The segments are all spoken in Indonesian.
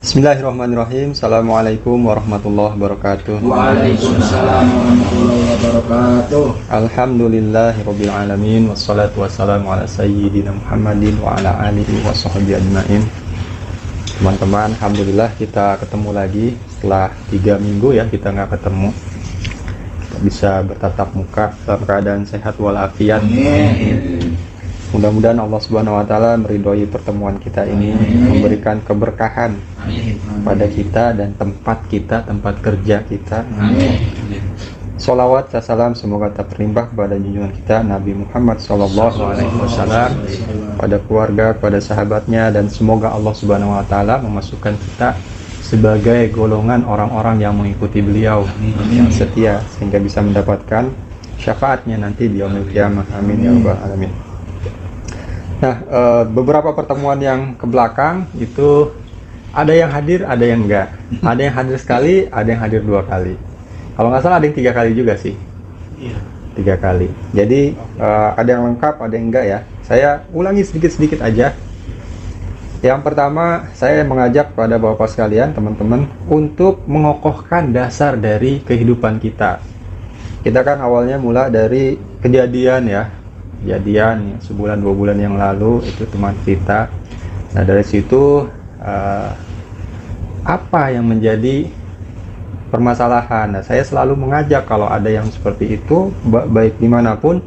Bismillahirrahmanirrahim. Assalamualaikum warahmatullahi wabarakatuh. Waalaikumsalam warahmatullahi wabarakatuh. Alhamdulillahirabbil alamin wassalatu wassalamu ala sayyidina Muhammadin wa ala alihi washabbihi ajmain. Teman-teman, alhamdulillah kita ketemu lagi setelah 3 minggu ya kita nggak ketemu. Kita bisa bertatap muka dalam keadaan sehat walafiat. Mudah-mudahan Allah Subhanahu wa taala meridhoi pertemuan kita ini, memberikan keberkahan pada kita dan tempat kita, tempat kerja kita. Salawat salam semoga terlimpah kepada junjungan kita Nabi Muhammad SAW, pada keluarga, pada sahabatnya, dan semoga Allah Subhanahu wa taala memasukkan kita sebagai golongan orang-orang yang mengikuti beliau yang setia sehingga bisa mendapatkan syafaatnya nanti di yaumil qiyamah. Amin ya rabbal alamin. Nah, beberapa pertemuan yang ke belakang itu ada yang hadir, ada yang enggak. Ada yang hadir sekali, ada yang hadir 2 kali. Kalau nggak salah ada yang 3 kali juga sih. Iya. 3 kali. Jadi ada yang lengkap, ada yang enggak ya. Saya ulangi sedikit-sedikit aja. Yang pertama, saya mengajak pada bapak sekalian, teman-teman, untuk mengokohkan dasar dari kehidupan kita. Kita kan awalnya mulai dari kejadian ya. Kejadian sebulan 2 bulan yang lalu itu teman kita. Nah dari situ apa yang menjadi permasalahan? Nah, saya selalu mengajak kalau ada yang seperti itu, baik dimanapun,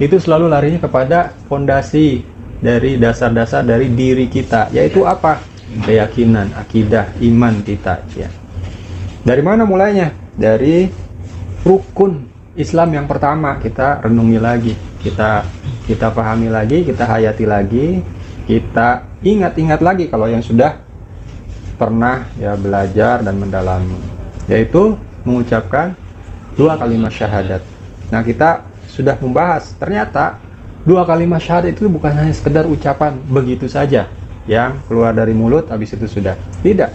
itu selalu larinya kepada fondasi dari dasar-dasar dari diri kita, yaitu apa? Keyakinan, akidah, iman kita. Ya. Dari mana mulainya? Dari rukun Islam yang pertama kita renungi lagi, kita pahami lagi, kita hayati lagi, kita ingat-ingat lagi kalau yang sudah pernah ya belajar dan mendalami, yaitu mengucapkan 2 kalimat syahadat. Nah kita sudah membahas ternyata 2 kalimat syahadat itu bukan hanya sekedar ucapan begitu saja yang keluar dari mulut habis itu sudah, tidak,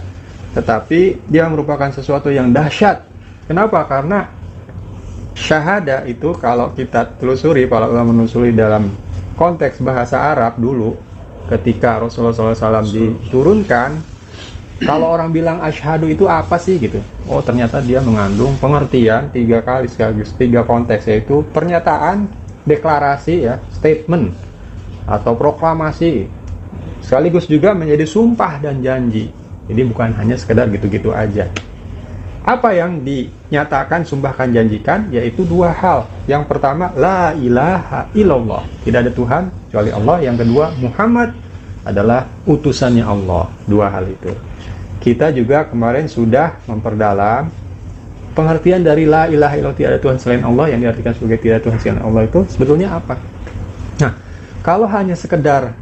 tetapi dia merupakan sesuatu yang dahsyat. Kenapa? Karena syahadah itu kalau kita telusuri, para ulama menelusuri dalam konteks bahasa Arab dulu ketika Rasulullah SAW diturunkan, kalau orang bilang asyhadu itu apa sih gitu, oh ternyata dia mengandung pengertian 3 kali sekaligus 3 konteks, yaitu pernyataan, deklarasi ya, statement atau proklamasi, sekaligus juga menjadi sumpah dan janji. Jadi bukan hanya sekedar gitu-gitu aja. Apa yang dinyatakan, sumpahkan, janjikan, yaitu 2 hal. Yang pertama, la ilaha illallah, tidak ada Tuhan kecuali Allah. Yang kedua, Muhammad adalah utusannya Allah. 2 hal itu. Kita juga kemarin sudah memperdalam pengertian dari la ilaha illallah, tidak ada Tuhan selain Allah, yang diartikan sebagai tidak ada Tuhan selain Allah itu sebetulnya apa? Nah, kalau hanya sekedar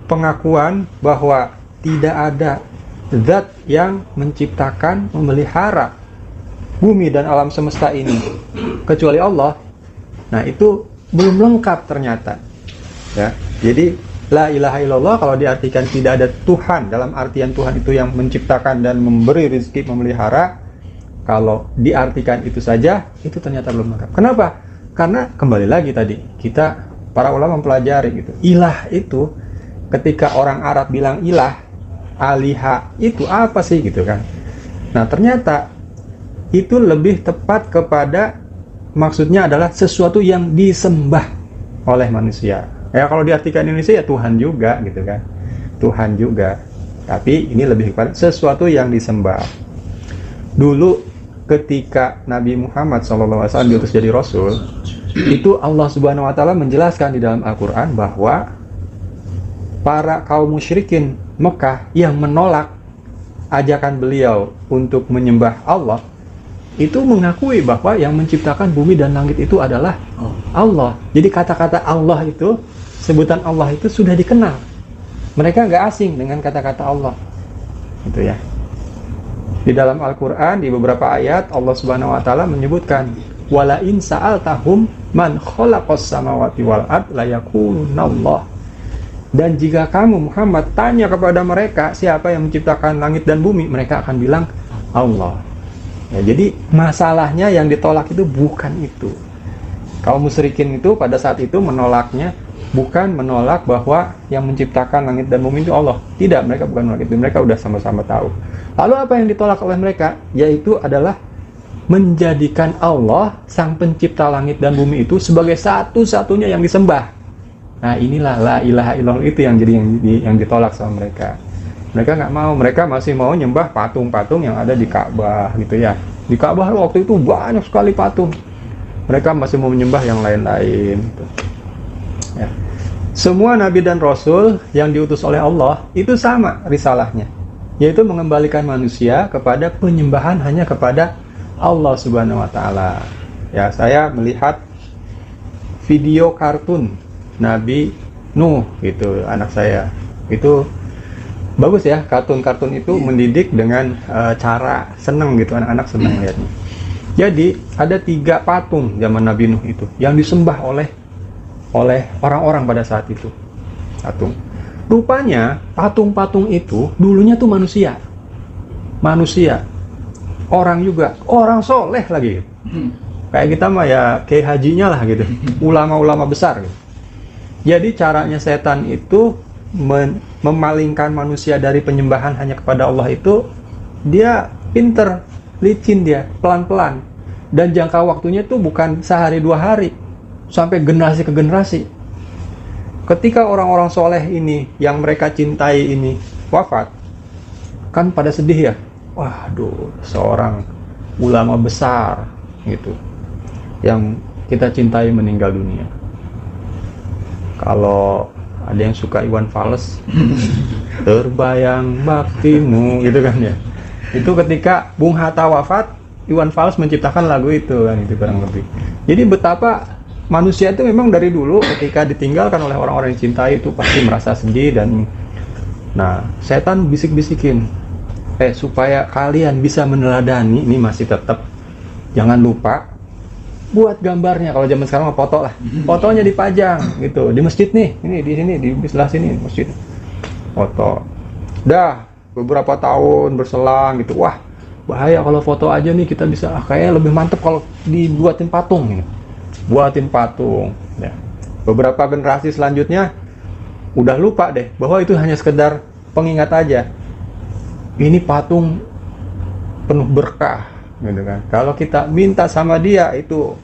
pengakuan bahwa tidak ada zat yang menciptakan, memelihara bumi dan alam semesta ini kecuali Allah, nah itu belum lengkap ternyata ya. Jadi la ilaha illallah kalau diartikan tidak ada Tuhan dalam artian Tuhan itu yang menciptakan dan memberi rezeki, memelihara, kalau diartikan itu saja itu ternyata belum lengkap. Kenapa? Karena kembali lagi tadi kita para ulama mempelajari gitu, ilah itu ketika orang Arab bilang ilah, aliha itu apa sih gitu kan. Nah ternyata itu lebih tepat kepada maksudnya adalah sesuatu yang disembah oleh manusia. Ya kalau diartikan Indonesia ya Tuhan juga gitu kan. Tuhan juga. Tapi ini lebih kepada sesuatu yang disembah. Dulu ketika Nabi Muhammad SAW diutus jadi Rasul, itu Allah Subhanahu wa taala menjelaskan di dalam Al-Qur'an bahwa para kaum musyrikin Mekah yang menolak ajakan beliau untuk menyembah Allah itu mengakui bahwa yang menciptakan bumi dan langit itu adalah Allah. Jadi kata-kata Allah itu, sebutan Allah itu sudah dikenal. Mereka nggak asing dengan kata-kata Allah. Itu ya. Di dalam Al-Quran, di beberapa ayat, Allah Subhanahu wa Ta'ala menyebutkan, wala in sa'altahum man khalaqas samawati wal ard la yakunallah. Dan jika kamu Muhammad tanya kepada mereka siapa yang menciptakan langit dan bumi, mereka akan bilang Allah. Ya, jadi masalahnya yang ditolak itu bukan itu. Kaum musyrikin itu pada saat itu menolaknya bukan menolak bahwa yang menciptakan langit dan bumi itu Allah. Tidak, mereka bukan menolak itu. Mereka udah sama-sama tahu. Lalu apa yang ditolak oleh mereka? Yaitu adalah menjadikan Allah, sang pencipta langit dan bumi itu sebagai satu-satunya yang disembah. Nah, inilah la ilaha illallah itu yang jadi yang ditolak sama mereka. Mereka nggak mau, mereka masih mau nyembah patung-patung yang ada di Ka'bah gitu ya. Di Ka'bah waktu itu banyak sekali patung. Mereka masih mau menyembah yang lain-lain gitu. Ya. Semua nabi dan rasul yang diutus oleh Allah itu sama risalahnya, yaitu mengembalikan manusia kepada penyembahan hanya kepada Allah Subhanahu wa taala. Ya, saya melihat video kartun Nabi Nuh gitu, anak saya. Itu bagus ya, kartun-kartun itu mendidik dengan cara seneng gitu, anak-anak seneng lihatnya. Jadi ada 3 patung zaman Nabi Nuh itu yang disembah oleh orang-orang pada saat itu. Patung. Rupanya patung-patung itu dulunya tuh manusia. Orang juga, orang soleh lagi. Kayak kita mah ya kayak hajinya lah gitu. Ulama-ulama besar gitu. Jadi caranya setan itu memalingkan manusia dari penyembahan hanya kepada Allah itu, dia pinter, licin dia, pelan-pelan. Dan jangka waktunya tuh bukan sehari 2 hari, sampai generasi ke generasi. Ketika orang-orang soleh ini, yang mereka cintai ini, wafat, kan pada sedih ya. Waduh, seorang ulama besar gitu, yang kita cintai meninggal dunia. Kalau ada yang suka Iwan Fals, terbayang baktimu gitu kan ya. Itu ketika Bung Hatta wafat, Iwan Fals menciptakan lagu itu kan, itu kurang lebih. Jadi betapa manusia itu memang dari dulu ketika ditinggalkan oleh orang-orang yang cintai itu pasti merasa sedih. Dan nah, setan bisik-bisikin, supaya kalian bisa meneladani, ini masih tetap jangan lupa buat gambarnya. Kalau zaman sekarang mah foto lah, fotonya dipajang gitu di masjid nih, ini di sini, di sebelah sini masjid, foto. Dah beberapa tahun berselang gitu, wah bahaya kalau foto aja nih, kita bisa kayaknya lebih mantep kalau dibuatin patung gitu. Buatin patung ya. Beberapa generasi selanjutnya udah lupa deh bahwa itu hanya sekedar pengingat aja. Ini patung penuh berkah gitu kan. Kalau kita minta sama dia itu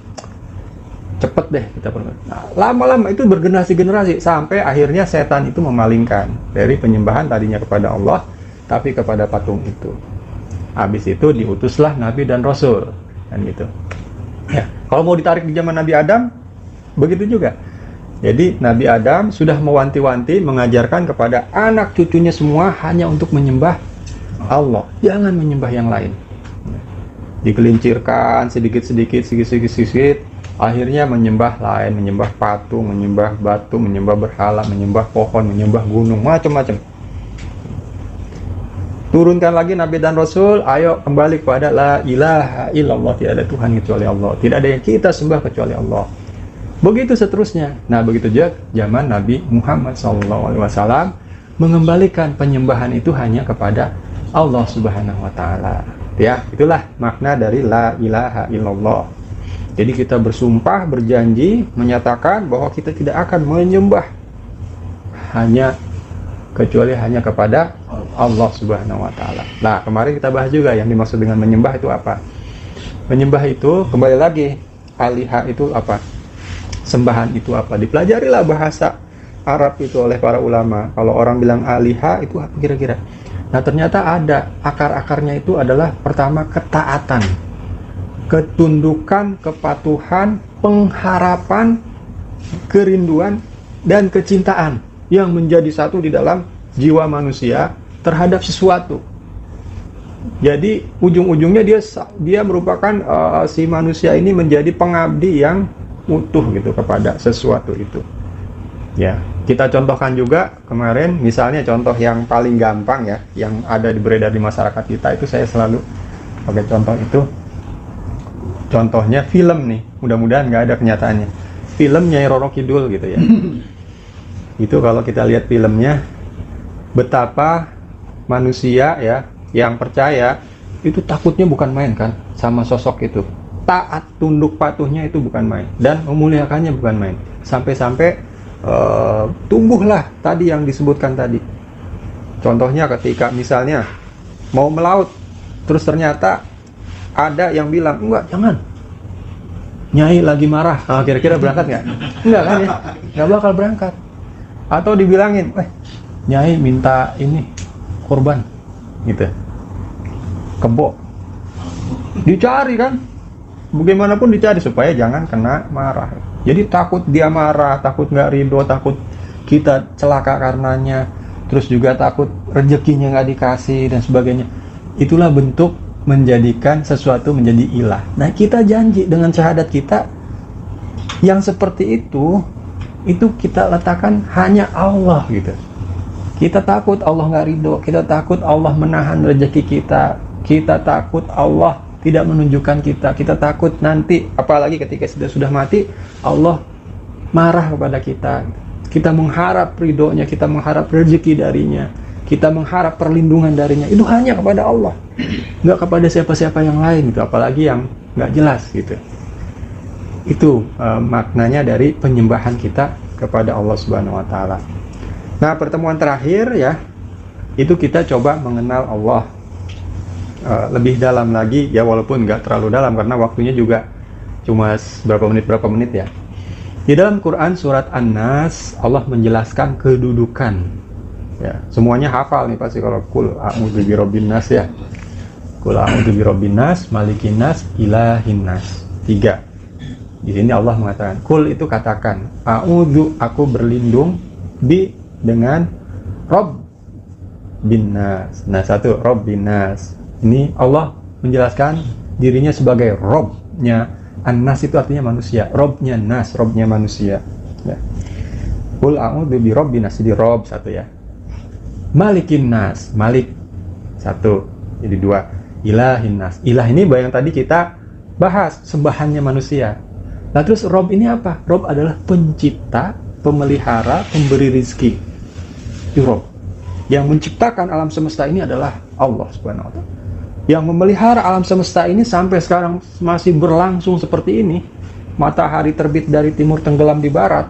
cepet deh kita perlu. Nah, lama-lama itu bergenerasi-generasi sampai akhirnya setan itu memalingkan dari penyembahan tadinya kepada Allah tapi kepada patung itu. Habis itu diutuslah nabi dan rasul kan gitu. Ya, kalau mau ditarik di zaman Nabi Adam begitu juga. Jadi Nabi Adam sudah mewanti-wanti, mengajarkan kepada anak cucunya semua hanya untuk menyembah Allah, jangan menyembah yang lain. Digelincirkan sedikit-sedikit, akhirnya menyembah lain, menyembah patung, menyembah batu, menyembah berhala, menyembah pohon, menyembah gunung, macam-macam. Turunkan lagi Nabi dan Rasul, ayo kembali kepada la ilaha illallah, tidak ada Tuhan kecuali Allah, tidak ada yang kita sembah kecuali Allah. Begitu seterusnya. Nah, begitu juga zaman Nabi Muhammad SAW mengembalikan penyembahan itu hanya kepada Allah Subhanahu wa taala. Ya, itulah makna dari la ilaha illallah. Jadi kita bersumpah, berjanji, menyatakan bahwa kita tidak akan menyembah kecuali hanya kepada Allah Subhanahu wa taala. Nah, kemarin kita bahas juga yang dimaksud dengan menyembah itu apa. Menyembah itu kembali lagi, aliha itu apa? Sembahan itu apa? Dipelajarilah bahasa Arab itu oleh para ulama. Kalau orang bilang aliha itu apa kira-kira? Nah, ternyata ada akar-akarnya itu adalah pertama ketaatan, ketundukan, kepatuhan, pengharapan, kerinduan, dan kecintaan yang menjadi satu di dalam jiwa manusia terhadap sesuatu. Jadi ujung-ujungnya dia merupakan si manusia ini menjadi pengabdi yang utuh gitu kepada sesuatu itu. Ya, kita contohkan juga kemarin, misalnya contoh yang paling gampang ya, yang ada beredar di masyarakat kita itu, saya selalu pakai contoh itu. Contohnya film nih, mudah-mudahan nggak ada kenyataannya. Film Nyai Roro Kidul gitu ya. Itu kalau kita lihat filmnya, betapa manusia ya yang percaya itu takutnya bukan main kan sama sosok itu. Taat, tunduk patuhnya itu bukan main, dan memuliakannya bukan main. Sampai-sampai tumbuhlah tadi yang disebutkan tadi. Contohnya ketika misalnya mau melaut, terus ternyata ada yang bilang, enggak, jangan, Nyai lagi marah. Kira-kira berangkat nggak? Enggak kan ya? Nggak bakal berangkat. Atau dibilangin, Nyai minta ini korban, gitu, kebo, dicari kan, bagaimanapun dicari supaya jangan kena marah. Jadi takut dia marah, takut nggak ridho, takut kita celaka karenanya, terus juga takut rezekinya nggak dikasih dan sebagainya. Itulah bentuk menjadikan sesuatu menjadi ilah. Nah, kita janji dengan syahadat kita yang seperti itu kita letakkan hanya Allah gitu. Kita takut Allah nggak ridho, kita takut Allah menahan rezeki kita takut Allah tidak menunjukkan kita takut nanti, apalagi ketika sudah mati, Allah marah kepada kita mengharap ridhonya, kita mengharap rezeki darinya, kita mengharap perlindungan darinya, itu hanya kepada Allah, nggak kepada siapa-siapa yang lain gitu, apalagi yang nggak jelas gitu. Itu maknanya dari penyembahan kita kepada Allah Subhanahu wa Ta'ala. Nah, pertemuan terakhir ya, itu kita coba mengenal Allah lebih dalam lagi ya, walaupun nggak terlalu dalam karena waktunya juga cuma berapa menit ya. Di dalam Quran surat An-Nas, Allah menjelaskan kedudukan ya, semuanya hafal nih pasti kalau kul a'udzu birabbin nas ya, kul a'udzu birabbin nas, malikin nas, ilahin nas, 3. Di sini Allah mengatakan, kul itu katakan, a'udzu aku berlindung, bi dengan Rob bin nas. Nah, 1 Rob bin nas. Ini Allah menjelaskan dirinya sebagai Robnya. An-Nas itu artinya manusia, Robnya Nas, Robnya manusia ya. Kul a'udzu bi rabbin nas, di Rob 1 ya. Malikin nas, Malik 1, jadi 2. Ilahin nas, ilah ini yang tadi kita bahas, sembahannya manusia. Nah, terus Rob ini apa? Rob adalah pencipta, pemelihara, pemberi rizki. Itu Rob. Yang menciptakan alam semesta ini adalah Allah Subhanahu wa Ta'ala. Yang memelihara alam semesta ini sampai sekarang masih berlangsung seperti ini, matahari terbit dari timur tenggelam di barat,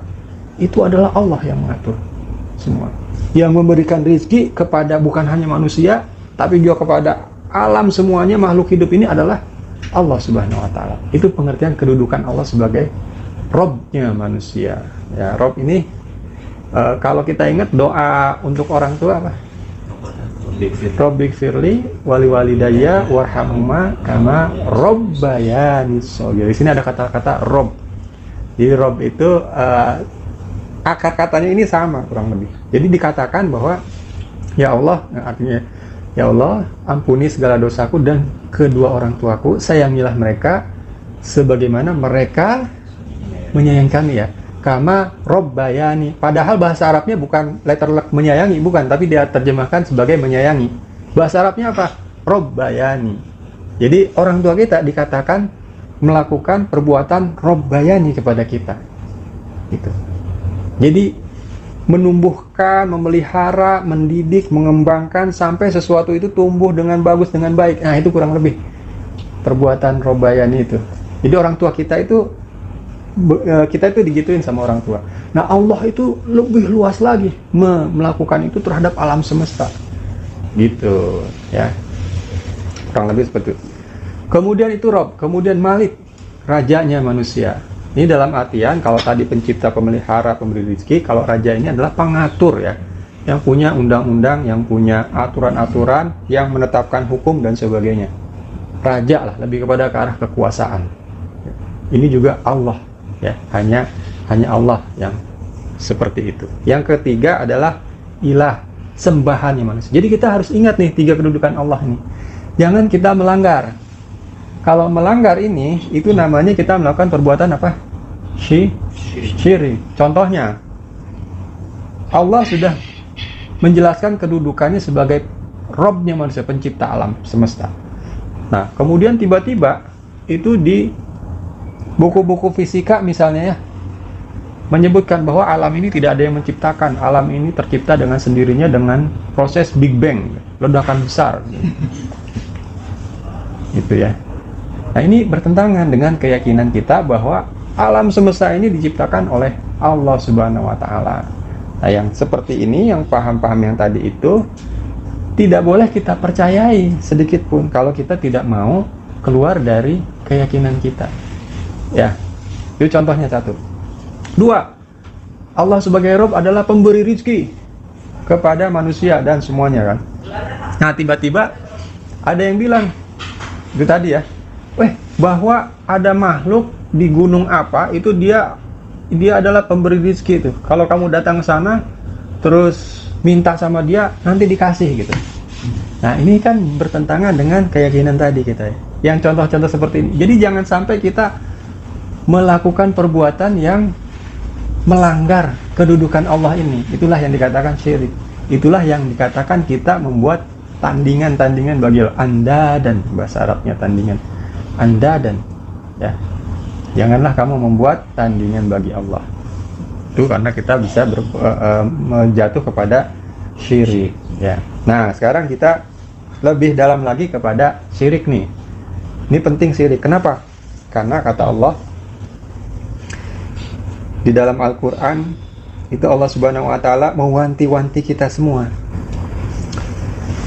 itu adalah Allah yang mengatur semua. Yang memberikan rizki kepada bukan hanya manusia, tapi juga kepada alam semuanya, makhluk hidup ini adalah Allah Subhanahu wa Ta'ala. Itu pengertian kedudukan Allah sebagai Robnya manusia ya. Rob ini kalau kita ingat doa untuk orang tua apa? Robbik firli wali walidayya warhamhuma kama robbayani shaghira. Di sini ada kata-kata Rob. Jadi Rob itu akar katanya ini sama kurang lebih. Jadi dikatakan bahwa ya Allah, artinya ya Allah, ampuni segala dosaku dan kedua orang tuaku, sayangilah mereka sebagaimana mereka menyayangi kami ya. Kama robbayani. Padahal bahasa Arabnya bukan letterlek menyayangi, bukan, tapi dia terjemahkan sebagai menyayangi. Bahasa Arabnya apa? Robbayani. Jadi orang tua kita dikatakan melakukan perbuatan robbayani kepada kita. Gitu. Jadi menumbuhkan, memelihara, mendidik, mengembangkan sampai sesuatu itu tumbuh dengan bagus, dengan baik. Nah, itu kurang lebih perbuatan robbayani itu. Jadi orang tua kita itu digituin sama orang tua. Nah, Allah itu lebih luas lagi melakukan itu terhadap alam semesta. Gitu ya. Kurang lebih seperti itu. Kemudian itu Rob, kemudian Malik, rajanya manusia. Ini dalam artian kalau tadi pencipta, pemelihara, pemberi rezeki, kalau raja ini adalah pengatur ya, yang punya undang-undang, yang punya aturan-aturan, yang menetapkan hukum dan sebagainya. Raja lah, lebih kepada ke arah kekuasaan. Ini juga Allah ya, hanya Allah yang seperti itu. Yang ketiga adalah ilah, sembahannya manusia. Jadi kita harus ingat nih 3 kedudukan Allah ini. Jangan kita melanggar. Kalau melanggar ini, itu namanya kita melakukan perbuatan apa? Syirik. Contohnya, Allah sudah menjelaskan kedudukannya sebagai Robnya manusia, pencipta alam semesta. Nah, kemudian tiba-tiba itu di buku-buku fisika misalnya ya, menyebutkan bahwa alam ini tidak ada yang menciptakan. Alam ini tercipta dengan sendirinya dengan proses Big Bang, ledakan besar. Gitu ya. Nah, ini bertentangan dengan keyakinan kita bahwa Alam semesta ini diciptakan oleh Allah Subhanahu wa Ta'ala. Nah, yang seperti ini, yang paham-paham yang tadi itu tidak boleh kita percayai sedikit pun kalau kita tidak mau keluar dari keyakinan kita. Ya, itu contohnya satu. Dua, Allah sebagai Rabb adalah pemberi rizki kepada manusia dan semuanya kan. Nah, tiba-tiba ada yang bilang itu tadi ya, bahwa ada makhluk di gunung apa itu dia adalah pemberi rizki itu. Kalau kamu datang ke sana terus minta sama dia, nanti dikasih gitu. Nah, ini kan bertentangan dengan keyakinan tadi kita ya. Yang contoh-contoh seperti ini. Jadi jangan sampai kita melakukan perbuatan yang melanggar kedudukan Allah ini. Itulah yang dikatakan syirik. Itulah yang dikatakan kita membuat tandingan-tandingan bagi Anda, dan bahasa Arabnya tandingan. Anda dan ya. Janganlah kamu membuat tandingan bagi Allah. Itu karena kita bisa menjatuh kepada syirik ya. Nah, sekarang kita lebih dalam lagi kepada syirik nih. Ini penting syirik. Kenapa? Karena kata Allah di dalam Al-Qur'an itu, Allah Subhanahu wa Ta'ala mewanti-wanti kita semua.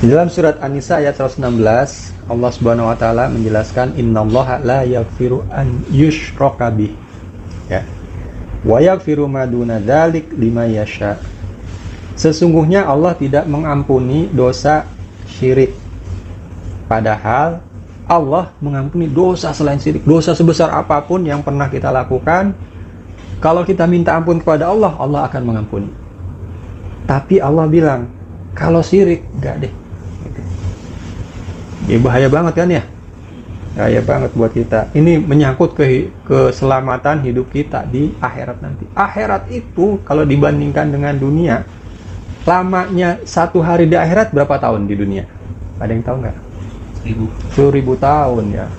Di dalam surat An-Nisa ayat 116, Allah Subhanahu wa Ta'ala menjelaskan, innallaha la yaghfiru an yushraka bih ya, wa yaghfiru ma duna dzalik liman yasha. Sesungguhnya Allah tidak mengampuni dosa syirik, padahal Allah mengampuni dosa selain syirik. Dosa sebesar apapun yang pernah kita lakukan, kalau kita minta ampun kepada Allah, Allah akan mengampuni. Tapi Allah bilang, kalau syirik enggak deh. Ya, bahaya banget kan ya? Bahaya banget buat kita. Ini menyangkut keselamatan hidup kita di akhirat nanti. Akhirat itu kalau dibandingkan dengan dunia, lamanya satu hari di akhirat berapa tahun di dunia? Ada yang tahu nggak? 1000 tahun ya.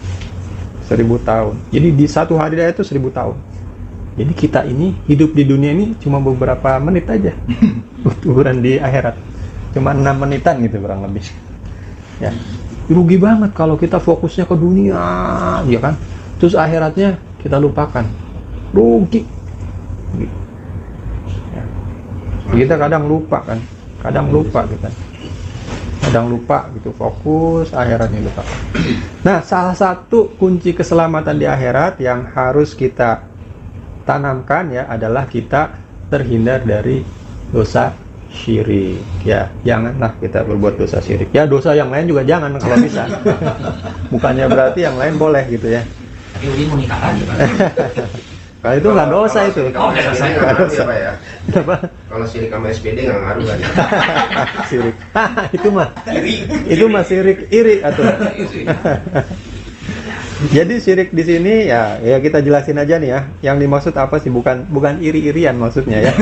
1000 tahun. Jadi di satu hari di akhirat itu 1000 tahun. Jadi kita ini hidup di dunia ini cuma beberapa menit aja. Ukuran di akhirat cuma 6 menitan gitu kurang lebih. Ya. Rugi banget kalau kita fokusnya ke dunia, ya kan? Terus akhiratnya kita lupakan. Rugi. Ya. Kita kadang lupa kan? Kadang lupa kita. Kadang lupa gitu, fokus akhiratnya lupa. Nah, salah satu kunci keselamatan di akhirat yang harus kita tanamkan ya adalah kita terhindar dari dosa syirik ya. Janganlah kita berbuat dosa syirik ya. Dosa yang lain juga jangan kalau bisa. Bukannya berarti yang lain boleh gitu ya. Tapi Uli mau nikah lagi Pak. Kalau itu nggak dosa itu. Nggak dosa Pak ya. Kalau syirik sama SPD nggak ngaruh kan? Syirik. Itu mah syirik iri atau. Jadi syirik di sini ya kita jelasin aja nih ya. Yang dimaksud apa sih? Bukan iri-irian maksudnya ya.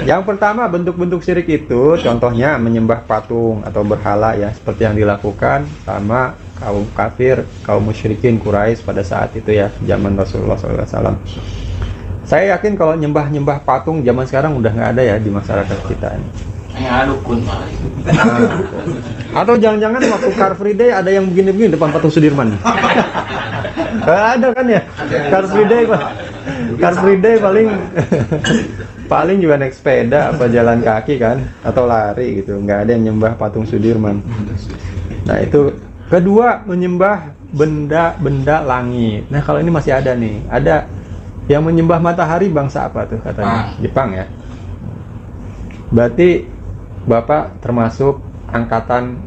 Yang pertama, bentuk-bentuk syirik itu contohnya menyembah patung atau berhala ya, seperti yang dilakukan sama kaum kafir, kaum musyrikin Quraisy pada saat itu ya, zaman Rasulullah SAW. Saya yakin kalau nyembah-nyembah patung zaman sekarang udah nggak ada ya di masyarakat kita ini. Hanya dukun Pak. Atau jangan-jangan waktu Car Free Day ada yang begini-begini depan patung Sudirman. Ada kan ya? Car Free Day Pak. Car Free Day paling juga naik sepeda apa jalan kaki kan, atau lari gitu. Nggak ada yang nyembah patung Sudirman. Nah itu. Kedua, menyembah benda-benda langit. Nah kalau ini masih ada nih. Ada yang menyembah matahari, bangsa apa tuh katanya? Jepang ya. Berarti Bapak termasuk angkatan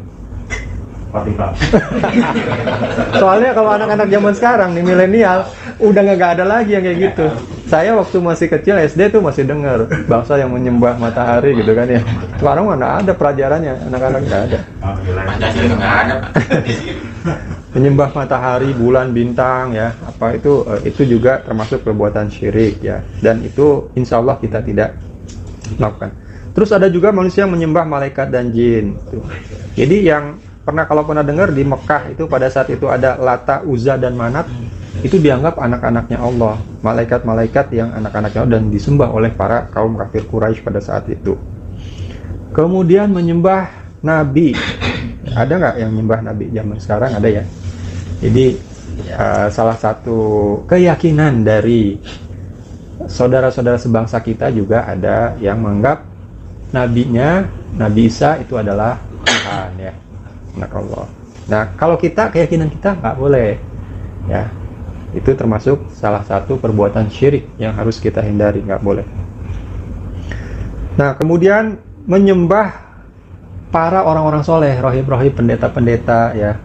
soalnya kalau anak-anak zaman sekarang nih milenial udah nggak ada lagi yang kayak gitu. Saya waktu masih kecil SD tuh masih dengar bangsa yang menyembah matahari gitu kan ya. Sekarang mana ada pelajarannya, anak-anak nggak ada. Pancasila nggak ada Pak. Menyembah matahari, bulan, bintang ya, apa itu juga termasuk perbuatan syirik ya. Dan itu insya Allah kita tidak lakukan. Terus ada juga manusia yang menyembah malaikat dan jin. Jadi yang kalau pernah dengar di Mekah itu pada saat itu ada Lata, Uzza dan Manat, itu dianggap anak-anaknya Allah, malaikat-malaikat yang anak-anaknya Allah, dan disembah oleh para kaum kafir Quraisy pada saat itu. Kemudian menyembah nabi. Ada nggak yang menyembah nabi zaman sekarang? Ada ya. Jadi salah satu keyakinan dari saudara-saudara sebangsa kita juga ada yang menganggap nabinya Nabi Isa itu adalah Tuhan ya. Nah, kalau kita keyakinan kita nggak boleh ya. Itu termasuk salah satu perbuatan syirik yang harus kita hindari, nggak boleh. Nah, kemudian menyembah para orang-orang soleh, rohib-rohib, pendeta-pendeta ya.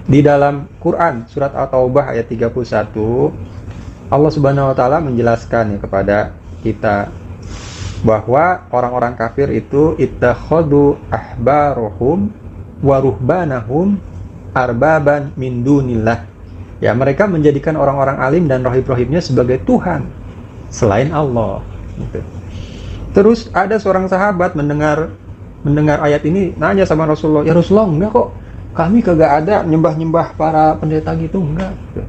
Di dalam Quran surat At-Taubah ayat 31, Allah Subhanahu wa taala menjelaskan ya kepada kita bahwa orang-orang kafir itu ittakhadu ahbarohum wa ruhbanahum arbaban min dunillah. Ya, mereka menjadikan orang-orang alim dan rohib-rohibnya sebagai Tuhan selain Allah. Gitu. Terus ada seorang sahabat mendengar ayat ini, nanya sama Rasulullah, ya Rasulullah, enggak kok, kami kagak ada nyembah-nyembah para pendeta gitu, enggak. Gitu.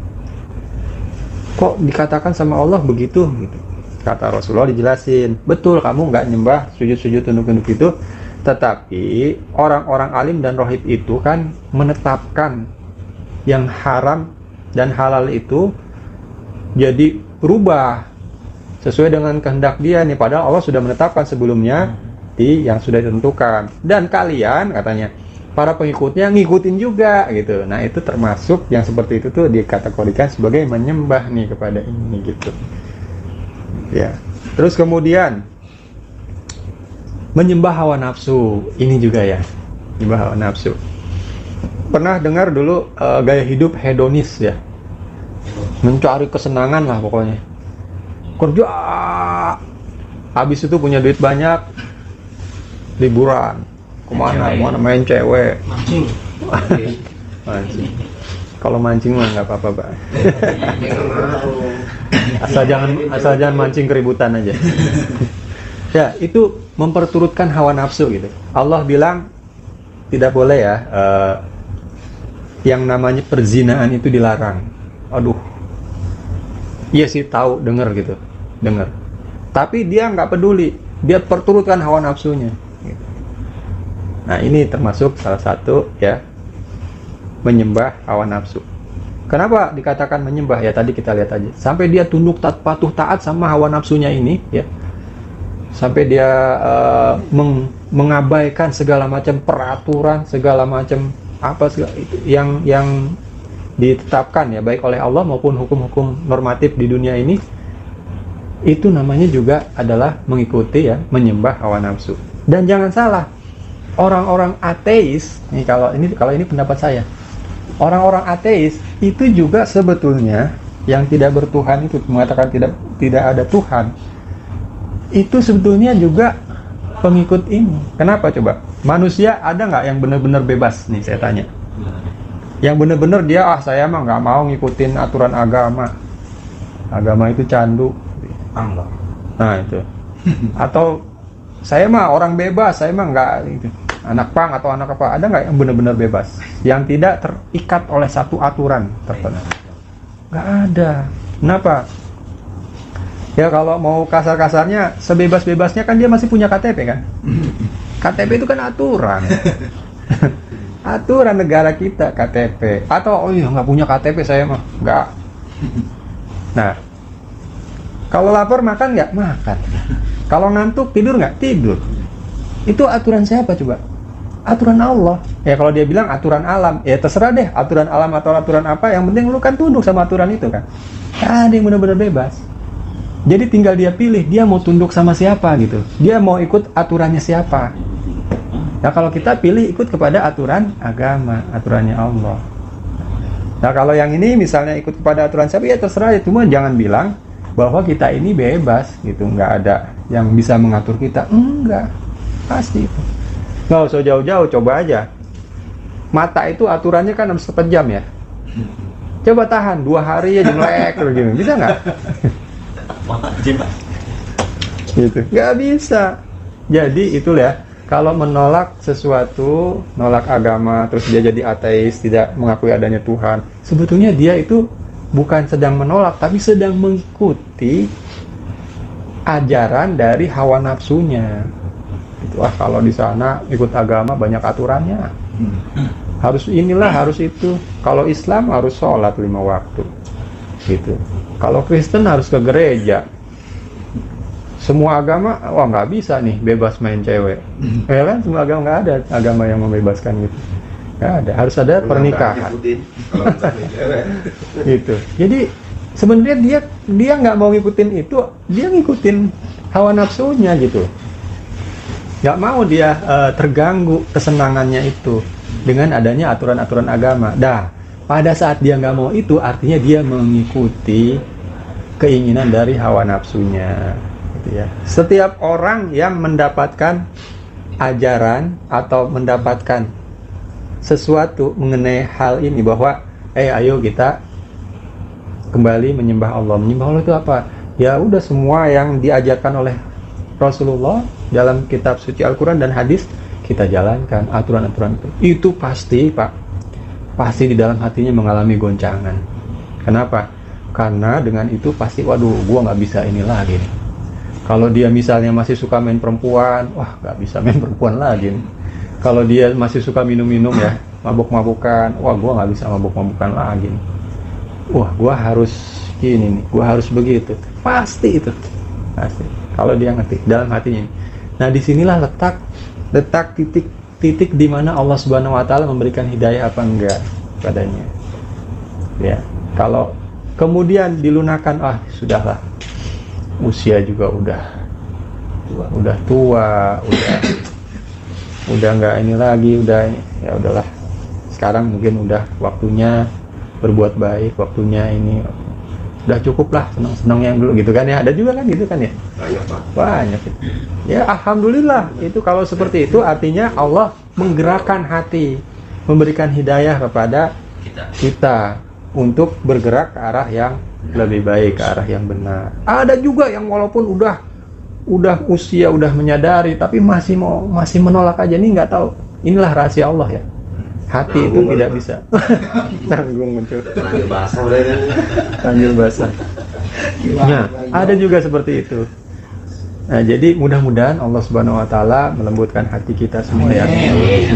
Kok dikatakan sama Allah begitu? Gitu. Kata Rasulullah dijelasin, betul kamu enggak nyembah sujud-sujud tunduk-tunduk itu, tetapi orang-orang alim dan rohib itu kan menetapkan yang haram dan halal itu jadi berubah sesuai dengan kehendak dia nih, padahal Allah sudah menetapkan sebelumnya di yang sudah ditentukan, dan kalian katanya para pengikutnya ngikutin juga gitu. Nah, itu termasuk yang seperti itu tuh dikategorikan sebagai menyembah nih kepada ini gitu ya. Terus kemudian menyembah hawa nafsu, ini juga ya, menyembah hawa nafsu. Pernah dengar dulu gaya hidup hedonis ya, mencari kesenangan lah pokoknya, kerja habis itu punya duit banyak, liburan kemana, main cewek, Mancing. mancing. Kalau mancing mah nggak apa-apa, Pak. asal jangan mancing keributan aja. Ya, itu memperturutkan hawa nafsu gitu. Allah bilang tidak boleh ya, yang namanya perzinaan itu dilarang. Aduh, iya sih tahu, dengar gitu, dengar. Tapi dia nggak peduli, dia perturutkan hawa nafsunya. Gitu. Nah, ini termasuk salah satu ya, menyembah hawa nafsu. Kenapa dikatakan menyembah? Ya tadi kita lihat aja. Sampai dia tunduk patuh taat sama hawa nafsunya ini ya. Sampai dia mengabaikan segala macam peraturan, segala macam apa segala itu yang ditetapkan ya, baik oleh Allah maupun hukum-hukum normatif di dunia ini. Itu namanya juga adalah mengikuti ya, menyembah hawa nafsu. Dan jangan salah, orang-orang ateis nih, kalau ini pendapat saya, orang-orang ateis itu juga sebetulnya yang tidak bertuhan itu, mengatakan tidak ada Tuhan, itu sebetulnya juga pengikut ini. Kenapa coba? Manusia ada nggak yang benar-benar bebas nih, saya tanya? Yang benar-benar dia, saya mah nggak mau ngikutin aturan agama itu candu. Nah itu. Atau saya mah orang bebas, saya mah nggak itu, anak pang atau anak apa. Ada nggak yang benar-benar bebas, yang tidak terikat oleh satu aturan tertentu? Nggak ada. Kenapa? Ya kalau mau kasar-kasarnya, sebebas-bebasnya kan dia masih punya KTP kan? KTP itu kan aturan. Aturan negara kita KTP. Atau oh iya nggak punya KTP saya mah, nggak. Nah, kalau lapar makan nggak? Makan. Kalau ngantuk tidur nggak? Tidur. Itu aturan siapa coba? Aturan Allah. Ya kalau dia bilang aturan alam, ya terserah deh aturan alam atau aturan apa. Yang penting lu kan tunduk sama aturan itu kan. Ada yang benar-benar bebas. Jadi tinggal dia pilih, dia mau tunduk sama siapa gitu. Dia mau ikut aturannya siapa. Nah kalau kita pilih ikut kepada aturan agama, aturannya Allah. Nah kalau yang ini misalnya ikut kepada aturan siapa, ya terserah ya. Cuma jangan bilang bahwa kita ini bebas gitu, nggak ada yang bisa mengatur kita. Enggak, pasti itu. Nggak usah jauh-jauh, coba aja. Mata itu aturannya kan 1 jam ya. Coba tahan 2 hari ya jelek terus gitu, bisa nggak? Gitu, nggak bisa. Jadi itulah ya, kalau menolak sesuatu, nolak agama, terus dia jadi ateis, tidak mengakui adanya Tuhan, sebetulnya dia itu bukan sedang menolak, tapi sedang mengikuti ajaran dari hawa nafsunya. Itu kalau di sana ikut agama banyak aturannya. harus inilah, harus itu. Kalau Islam harus sholat 5 waktu gitu. Kalau Kristen harus ke gereja. Semua agama, wah nggak bisa nih bebas main cewek. Ya kan, semua agama nggak ada agama yang membebaskan gitu. Nggak ada, harus ada pernikahan. Gitu. Jadi sebenarnya dia nggak mau ngikutin itu, dia ngikutin hawa nafsunya gitu. Nggak mau dia terganggu kesenangannya itu dengan adanya aturan-aturan agama. Dah, pada saat dia nggak mau itu, artinya dia mengikuti keinginan dari hawa nafsunya. Gitu ya. Setiap orang yang mendapatkan ajaran atau mendapatkan sesuatu mengenai hal ini bahwa, ayo kita kembali menyembah Allah. Menyembah Allah itu apa? Ya udah, semua yang diajarkan oleh Rasulullah dalam kitab suci Al-Quran dan hadis kita jalankan, aturan-aturan itu pasti Pak, pasti di dalam hatinya mengalami goncangan. Kenapa? Karena dengan itu pasti, waduh, gua nggak bisa ini lagi nih. Kalau dia misalnya masih suka main perempuan, wah nggak bisa main perempuan lagi nih. Kalau dia masih suka minum-minum ya, mabuk-mabukan, wah gua nggak bisa mabuk-mabukan lagi nih. Wah gua harus gini nih, gua harus begitu. Pasti itu, pasti. Kalau dia ngerti dalam hatinya. Nah disinilah letak titik di mana Allah Subhanahu Wa Taala memberikan hidayah apa enggak padanya. Ya, kalau kemudian dilunakan, sudahlah, usia juga udah tua, udah nggak ini lagi, ya udahlah. Sekarang mungkin udah waktunya berbuat baik, waktunya ini. Udah cukup lah, senang-senang yang dulu gitu kan ya. Ada juga kan gitu kan ya. Banyak. Ya alhamdulillah, itu kalau seperti itu artinya Allah menggerakkan hati, memberikan hidayah kepada kita untuk bergerak ke arah yang lebih baik, ke arah yang benar. Ada juga yang walaupun udah usia, udah menyadari, tapi masih menolak aja. Nih nggak tahu. Inilah rahasia Allah ya. Hati itu tidak bisa. Tanggung muncul. Tanjul basah. Nah, ada juga seperti itu. Nah, jadi mudah-mudahan Allah Subhanahu Wa Taala melembutkan hati kita semua ya,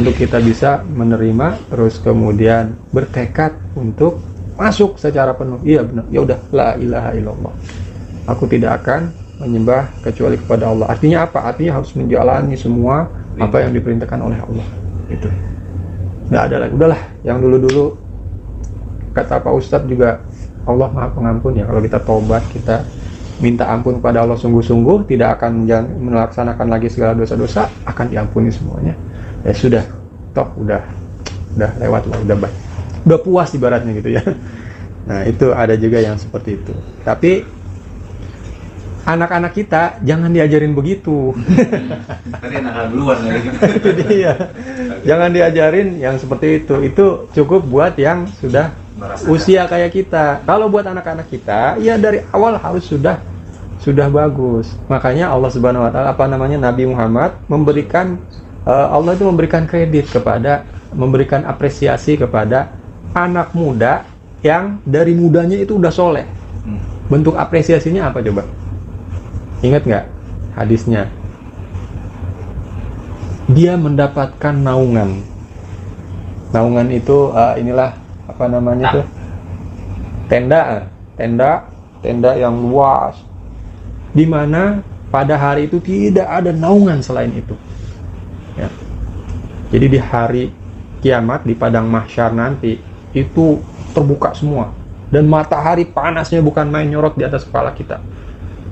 untuk kita bisa menerima, terus kemudian bertekad untuk masuk secara penuh. Iya benar. Ya udah, la ilaha illallah. Aku tidak akan menyembah kecuali kepada Allah. Artinya apa? Artinya harus menjalani semua apa yang diperintahkan oleh Allah. Itu. Nggak ada lagi, udahlah yang dulu-dulu kata Pak Ustadz juga, Allah Maha Pengampun ya. Kalau kita tobat, kita minta ampun kepada Allah sungguh-sungguh, tidak akan melaksanakan lagi segala dosa-dosa, akan diampuni semuanya. Ya sudah, toh udah lewat lah, udah puas ibaratnya gitu ya. Nah itu ada juga yang seperti itu. Tapi anak-anak kita jangan diajarin begitu. Tadi anak duluan lagi. Jadi ya, jangan diajarin yang seperti itu. Itu cukup buat yang sudah usia kayak kita. Kalau buat anak-anak kita, ya dari awal harus sudah bagus. Makanya Allah Subhanahu Wa Taala, Nabi Muhammad memberikan, Allah itu memberikan kredit kepada, memberikan apresiasi kepada anak muda yang dari mudanya itu udah soleh. Bentuk apresiasinya apa coba? Ingat nggak hadisnya? Dia mendapatkan naungan. Naungan itu inilah apa namanya tuh? Tenda yang luas. Di mana pada hari itu tidak ada naungan selain itu. Ya. Jadi di hari kiamat di padang mahsyar nanti itu terbuka semua dan matahari panasnya bukan main nyorot di atas kepala kita.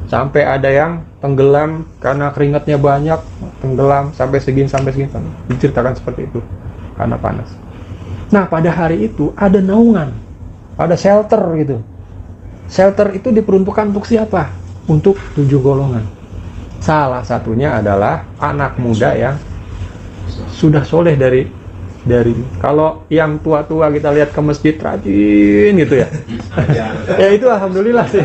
Sampai ada yang tenggelam karena keringatnya banyak, tenggelam sampai segini. Diceritakan seperti itu karena panas. Nah pada hari itu ada naungan, ada shelter gitu. Shelter itu diperuntukkan untuk siapa? Untuk 7 golongan. Salah satunya adalah anak muda yang sudah soleh dari kalau yang tua-tua kita lihat ke masjid rajin gitu ya. Ya itu alhamdulillah sih.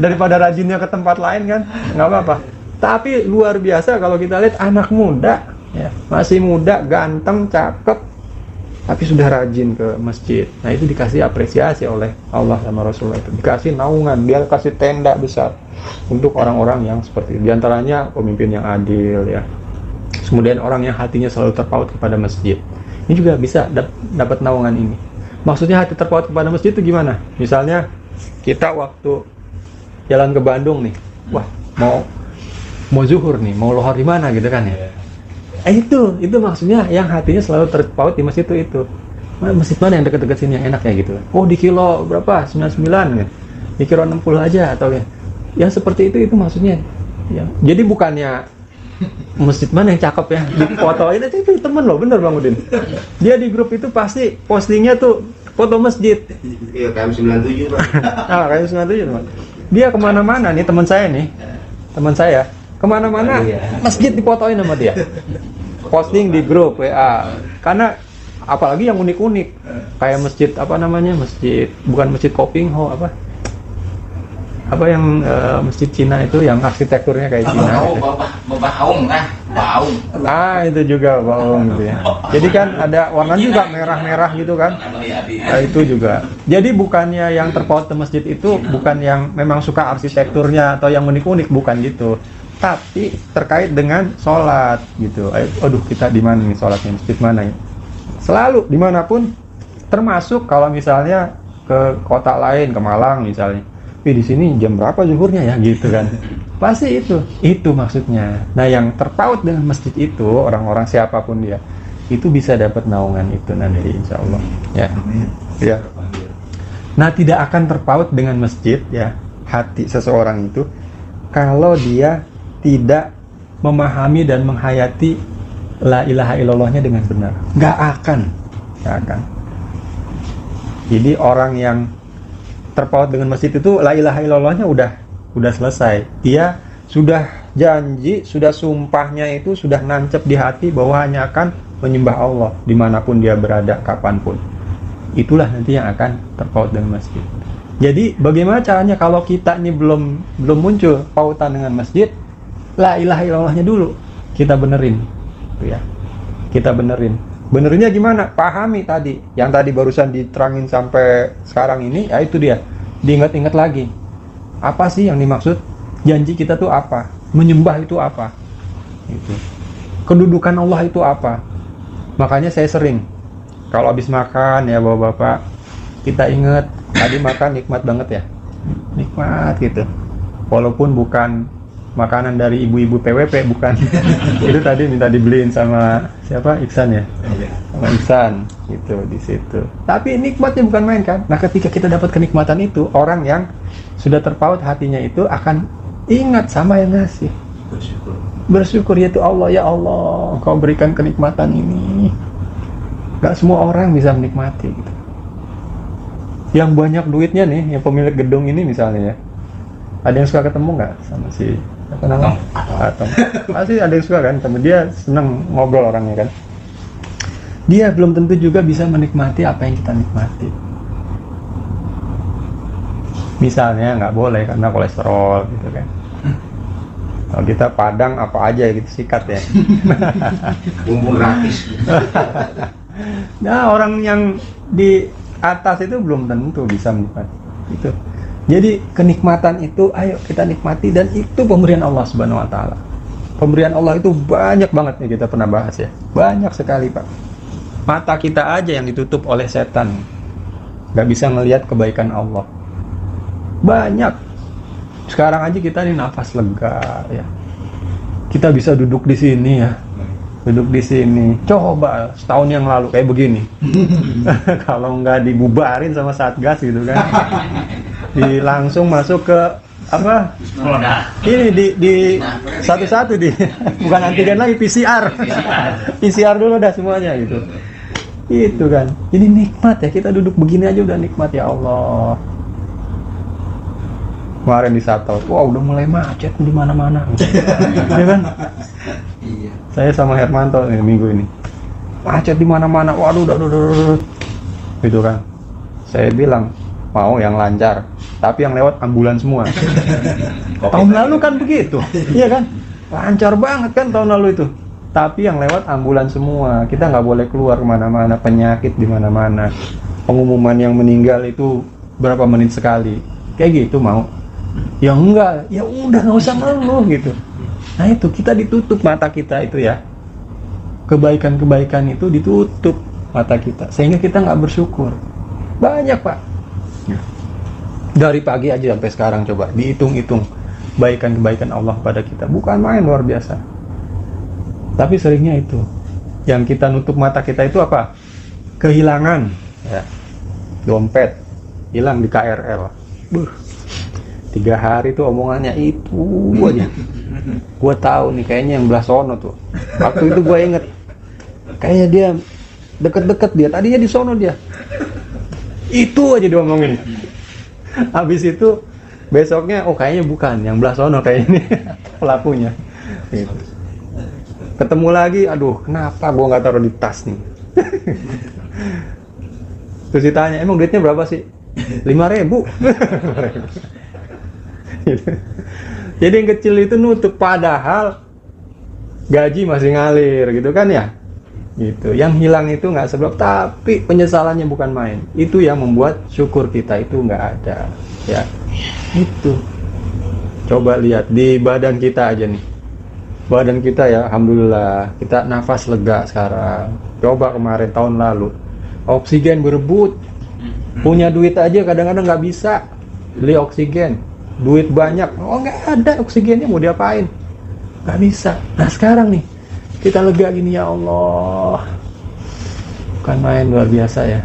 Daripada rajinnya ke tempat lain kan, nggak apa-apa. Tapi luar biasa kalau kita lihat anak muda, ya, masih muda, ganteng, cakep, tapi sudah rajin ke masjid. Nah itu dikasih apresiasi oleh Allah sama Rasulullah itu. Dikasih naungan, dia kasih tenda besar untuk orang-orang yang seperti itu. Di antaranya pemimpin yang adil ya. Kemudian orang yang hatinya selalu terpaut kepada masjid. Ini juga bisa dapat naungan ini. Maksudnya hati terpaut kepada masjid itu gimana? Misalnya kita waktu jalan ke Bandung nih, wah mau zuhur nih, mau lohor di mana gitu kan ya? Itu maksudnya yang hatinya selalu terpaut di masjid itu. Masjid mana yang dekat-dekat sini yang enak ya gitu? Oh di kilo berapa? 99 gitu. Di kilo 60 aja atau ya? Yang seperti itu maksudnya. Ya. Jadi bukannya masjid mana yang cakep ya, difotoin aja, itu temen loh, bener Bang Udin. Dia di grup itu pasti postingnya tuh foto masjid. Iya, KM97 Pak. KM97 teman. Dia kemana-mana nih, teman saya kemana-mana masjid difotoin sama dia, posting di grup WA. Karena apalagi yang unik-unik kayak masjid apa namanya, bukan masjid Kopingho, apa yang masjid Cina itu yang arsitekturnya kayak Cina. Baung. Itu juga baung gitu ya. Jadi kan ada warna juga merah-merah gitu kan. Nah, itu juga. Jadi bukannya yang terpaut ke masjid itu bukan yang memang suka arsitekturnya atau yang unik-unik, bukan gitu. Tapi terkait dengan sholat gitu. Aduh, kita di mana nih sholatnya, masjid mana ya? Selalu dimanapun, termasuk kalau misalnya ke kota lain, ke Malang misalnya. Di sini jam berapa zuhurnya ya gitu kan. Pasti itu maksudnya. Nah, yang terpaut dengan masjid itu, orang-orang siapapun dia, itu bisa dapat naungan itu nanti insya Allah ya. Nah, tidak akan terpaut dengan masjid ya hati seseorang itu kalau dia tidak memahami dan menghayati la ilaha illallahnya dengan benar. Nggak akan. Jadi orang yang terpaut dengan masjid itu la ilaha illallahnya udah selesai. Dia sudah janji, sudah sumpahnya itu sudah nancep di hati bahwa hanya akan menyembah Allah dimanapun dia berada, kapanpun. Itulah nanti yang akan terpaut dengan masjid. Jadi bagaimana caranya kalau kita ini belum muncul pautan dengan masjid, la ilaha illallahnya dulu kita benerin, ya. Kita benerin. Benerinnya gimana? Pahami tadi. Yang tadi barusan diterangin sampai sekarang ini, ya itu dia. Diingat-ingat lagi. Apa sih yang dimaksud? Janji kita tuh apa? Menyembah itu apa? Itu. Kedudukan Allah itu apa? Makanya saya sering kalau habis makan ya bapak-bapak, kita ingat tadi makan nikmat banget ya. Nikmat gitu. Walaupun bukan makanan dari ibu-ibu PWP, bukan. Itu tadi minta dibeliin sama siapa? Iksan ya? Sama Iksan gitu di situ. Tapi nikmatnya bukan main kan? Nah, ketika kita dapat kenikmatan itu, orang yang sudah terpaut hatinya itu akan ingat sama yang ngasih. Bersyukur yaitu Allah, ya Allah, Engkau berikan kenikmatan ini. Gak semua orang bisa menikmati gitu. Yang banyak duitnya nih, yang pemilik gedung ini misalnya ya. Ada yang suka ketemu nggak sama si apa namanya? Atom. Pasti ada yang suka kan, sama dia seneng ngobrol orangnya kan. Dia belum tentu juga bisa menikmati apa yang kita nikmati. Misalnya nggak boleh karena kolesterol gitu kan. Kalau kita Padang apa aja gitu sikat ya. Bumbu gratis. Nah, orang yang di atas itu belum tentu bisa menikmati itu. Jadi kenikmatan itu ayo kita nikmati, dan itu pemberian Allah Subhanahu wa taala. Pemberian Allah itu banyak banget nih, kita pernah bahas ya. Banyak sekali, Pak. Mata kita aja yang ditutup oleh setan. Gak bisa ngelihat kebaikan Allah. Banyak. Sekarang aja kita nih nafas lega ya. Kita bisa duduk di sini ya. Duduk di sini. Coba setahun yang lalu kayak begini. Kalau nggak dibubarin sama Satgas gitu kan. Langsung masuk ke apa? Ini di satu-satu bukan antigen lagi, PCR. PCR dulu dah semuanya gitu. Itu kan. Jadi nikmat ya, kita duduk begini aja udah nikmat ya Allah. Kemarin di Sato, wah udah mulai macet di mana-mana. Ya kan? Iya. Saya sama Hermanto nih minggu ini. Macet di mana-mana. Waduh, gitu kan. Saya bilang, mau yang lancar, tapi yang lewat ambulan semua. Tahun lalu kan begitu, iya kan? Lancar banget kan tahun lalu itu. Tapi yang lewat ambulan semua. Kita nggak boleh keluar kemana-mana, penyakit di mana-mana. Pengumuman yang meninggal itu berapa menit sekali. Kayak gitu mau? Ya enggak, ya udah nggak usah ngeluh gitu. Nah itu kita ditutup mata kita itu ya. Kebaikan-kebaikan itu ditutup. mata kita, sehingga kita nggak bersyukur. Banyak Pak, dari pagi aja sampai sekarang coba dihitung-hitung kebaikan Allah pada kita, bukan main, luar biasa. Tapi seringnya itu yang kita nutup mata kita itu apa? Kehilangan ya. Dompet hilang di KRL, 3 hari tuh omongannya itu aja. Gue tahu nih kayaknya yang belah sono tuh, waktu itu gue inget kayaknya dia deket-deket, dia tadinya di sono, dia itu aja diomongin. Habis itu besoknya, oh kayaknya bukan yang belah sono kayaknya ini pelakunya gitu. Ketemu lagi, aduh kenapa gue nggak taruh di tas nih. Terus ditanya, emang duitnya berapa sih? 5.000. Jadi yang kecil itu nutup, padahal gaji masih ngalir gitu kan ya. Gitu. Yang hilang itu nggak sebab, tapi penyesalannya bukan main. Itu yang membuat syukur kita itu nggak ada. Ya, itu. Coba lihat di badan kita aja nih. Badan kita ya, alhamdulillah kita nafas lega sekarang. Coba kemarin tahun lalu, oksigen berebut. Punya duit aja kadang-kadang nggak bisa beli oksigen. Duit banyak, oh nggak ada oksigennya, mau diapain? Nggak bisa. Nah sekarang nih kita lega gini, ya Allah, bukan main, luar biasa ya.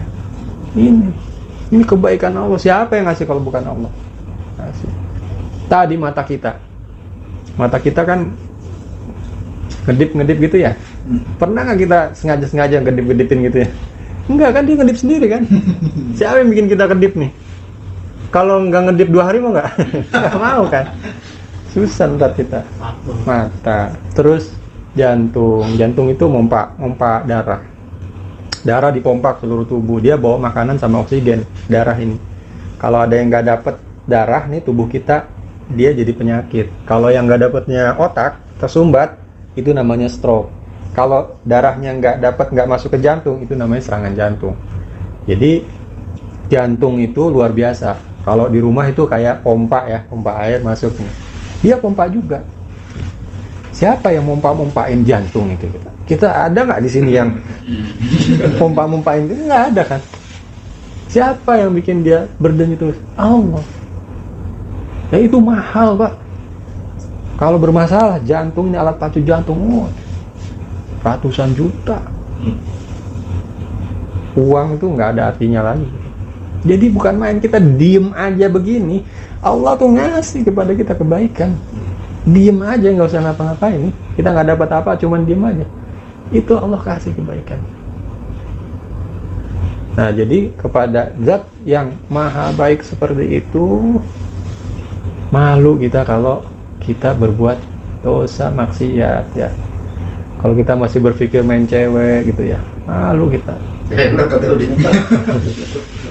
Ini kebaikan Allah. Siapa yang ngasih kalau bukan Allah? Ngasih. Tadi mata kita kan ngedip gitu ya. Pernah nggak kita sengaja ngedip-ngedipin gitu ya? Enggak kan, dia ngedip sendiri kan. Siapa yang bikin kita kedip nih? Kalau nggak ngedip 2 hari mau nggak? Nggak mau kan. Susah ntar kita. Mata, terus jantung itu mompa darah dipompa ke seluruh tubuh. Dia bawa makanan sama oksigen darah ini. Kalau ada yang nggak dapet darah nih tubuh kita, dia jadi penyakit. Kalau yang nggak dapetnya otak tersumbat, itu namanya stroke. Kalau darahnya nggak masuk ke jantung, itu namanya serangan jantung. Jadi jantung itu luar biasa. Kalau di rumah itu kayak pompa air masuk nih. Dia pompa juga. Siapa yang mompain jantung itu kita? Kita ada nggak di sini yang mompain itu? Nggak ada kan? Siapa yang bikin dia berdenyut terus? Allah. Ya itu mahal Pak. Kalau bermasalah jantungnya, alat pacu jantung, ratusan juta. Uang itu nggak ada artinya lagi. Jadi bukan main kita diem aja begini. Allah tuh ngasih kepada kita kebaikan. Diem aja, nggak usah ngapa-ngapain. Kita nggak dapat apa, cuman diem aja. Itu Allah kasih kebaikan. Nah, jadi kepada zat yang maha baik seperti itu, malu kita kalau kita berbuat dosa maksiat ya. Kalau kita masih berpikir main cewek gitu ya, malu kita.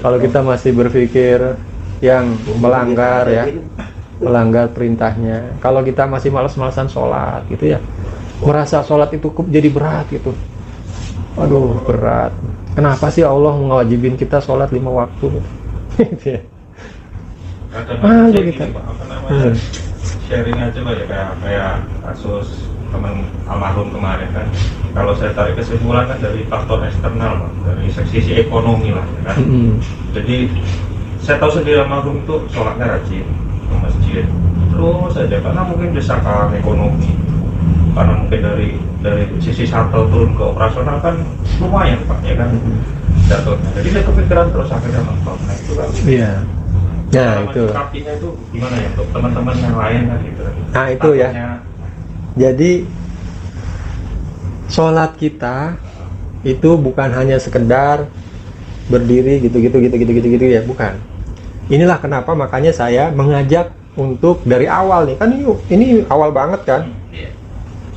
Kalau kita masih berpikir yang melanggar perintahnya. Kalau kita masih malas-malasan sholat gitu ya, merasa sholat itu jadi berat gitu. Aduh berat. Kenapa sih Allah mengwajibin kita sholat 5 waktu gitu? Malu kita. Sharing aja lah ya, kayak kasus teman almarhum kemarin kan. Kalau saya tarik kesimpulan kan dari faktor eksternal, dari sisi ekonomi lah ya kan. Jadi saya tahu sendiri almarhum itu sholatnya rajin ke masjid terus saja, karena mungkin desakan ekonomi, karena mungkin dari sisi shuttle turun ke operasional kan lumayan Pak ya kan jatuhnya. Jadi saya kepikiran terus akhirnya nonton. Nah itu kan. Iya. Nah itu. Artinya itu gimana ya untuk teman-teman yang lain kan gitu. Nah itu ya. Jadi sholat kita itu bukan hanya sekedar berdiri gitu ya, bukan. Inilah kenapa makanya saya mengajak untuk dari awal nih kan, ini awal banget kan,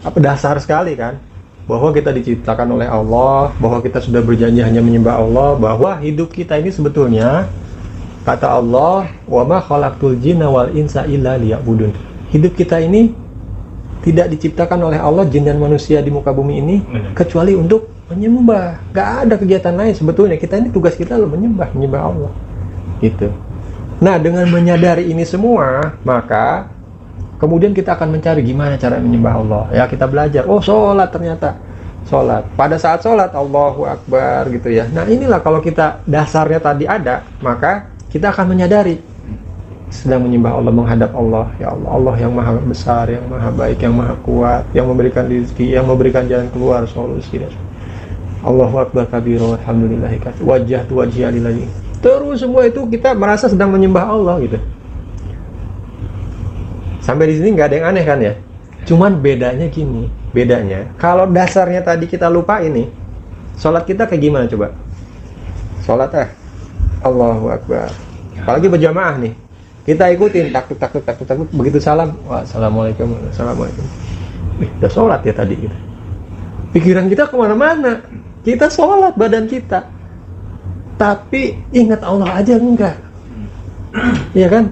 apa dasar sekali kan, bahwa kita diciptakan oleh Allah, bahwa kita sudah berjanji hanya menyembah Allah, bahwa hidup kita ini sebetulnya kata Allah, wa ma khalaqtul jinna wal insa illa liya'budun. Hidup kita ini tidak diciptakan oleh Allah, jin dan manusia di muka bumi ini kecuali untuk menyembah. Gak ada kegiatan lain sebetulnya. Kita ini tugas kita loh menyembah Allah. Gitu. Nah, dengan menyadari ini semua, maka kemudian kita akan mencari gimana cara menyembah Allah. Ya, kita belajar. Oh, sholat ternyata. sholat. Pada saat sholat Allahu Akbar gitu ya. Nah inilah kalau kita dasarnya tadi ada, maka kita akan menyadari sedang menyembah Allah, menghadap Allah. Ya Allah, Allah yang maha besar, yang maha baik, yang maha kuat, yang memberikan rezeki, yang memberikan jalan keluar, solusi. Allahu Akbar kabiro, alhamdulillahi katsir, wajah tu wajhiya lillahi. Terus semua itu kita merasa sedang menyembah Allah gitu. Sampai di sini nggak ada yang aneh kan ya? Cuman bedanya gini, bedanya kalau dasarnya tadi kita lupa ini, sholat kita kayak gimana coba? Sholat Allahu Akbar. Apalagi berjamaah nih. Kita ikutin takut, begitu salam, wassalamualaikum, assalamualaikum. Udah sholat ya tadi gitu. Pikiran kita kemana-mana. Kita sholat badan kita, tapi ingat Allah aja enggak. Iya kan?